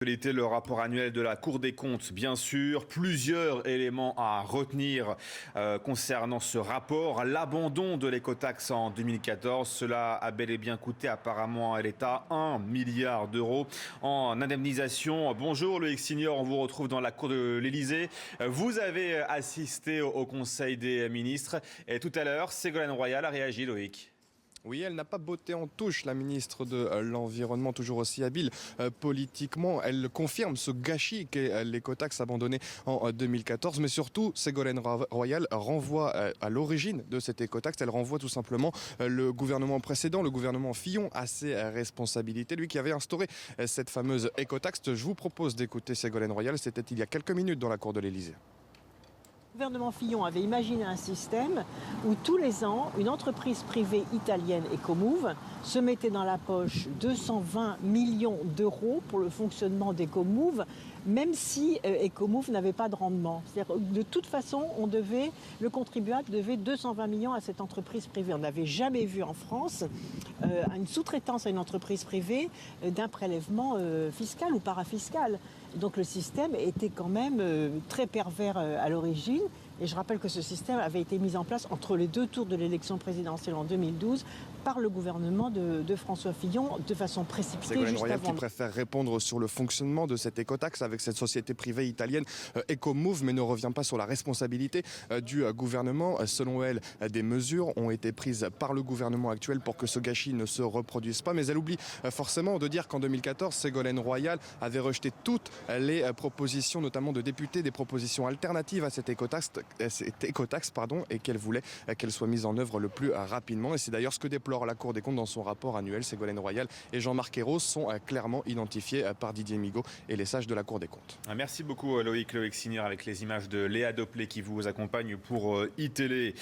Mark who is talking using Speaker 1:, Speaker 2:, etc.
Speaker 1: Le rapport annuel de la Cour des comptes, bien sûr. Plusieurs éléments à retenir concernant ce rapport. L'abandon de l'écotaxe en 2014, cela a bel et bien coûté apparemment à l'État 1 milliard d'euros en indemnisation. Bonjour Loïc Signor, on vous retrouve dans la cour de l'Élysée. Vous avez assisté au Conseil des ministres et tout à l'heure, Ségolène Royal a réagi, Loïc.
Speaker 2: Oui, elle n'a pas botté en touche, la ministre de l'Environnement, toujours aussi habile politiquement. Elle confirme ce gâchis qu'est l'écotaxe abandonné en 2014. Mais surtout, Ségolène Royal renvoie à l'origine de cette écotaxe. Elle renvoie tout simplement le gouvernement précédent, le gouvernement Fillon, à ses responsabilités. Lui qui avait instauré cette fameuse écotaxe. Je vous propose d'écouter Ségolène Royal. C'était il y a quelques minutes dans la cour de l'Élysée.
Speaker 3: Le gouvernement Fillon avait imaginé un système où tous les ans, une entreprise privée italienne, Ecomove, se mettait dans la poche 220 millions d'euros pour le fonctionnement d'Ecomove, même si Ecomove n'avait pas de rendement. C'est-à-dire, de toute façon, le contribuable devait 220 millions à cette entreprise privée. On n'avait jamais vu en France une sous-traitance à une entreprise privée d'un prélèvement fiscal ou parafiscal. Donc le système était quand même très pervers à l'origine. Et je rappelle que ce système avait été mis en place entre les deux tours de l'élection présidentielle en 2012 par le gouvernement de François Fillon de façon précipitée.
Speaker 2: Ségolène Royal qui préfère répondre sur le fonctionnement de cette écotaxe avec cette société privée italienne Ecomove, mais ne revient pas sur la responsabilité du gouvernement. Selon elle, des mesures ont été prises par le gouvernement actuel pour que ce gâchis ne se reproduise pas. Mais elle oublie forcément de dire qu'en 2014, Ségolène Royal avait rejeté toutes les propositions, notamment de députés, des propositions alternatives à cette écotaxe, et qu'elle voulait qu'elle soit mise en œuvre le plus rapidement. Et c'est d'ailleurs ce que déplore la Cour des comptes dans son rapport annuel. Ségolène Royal et Jean-Marc Ayrault sont clairement identifiés par Didier Migaud et les sages de la Cour des comptes.
Speaker 1: Merci beaucoup Loïc Signor avec les images de Léa Doplé qui vous accompagne pour iTélé.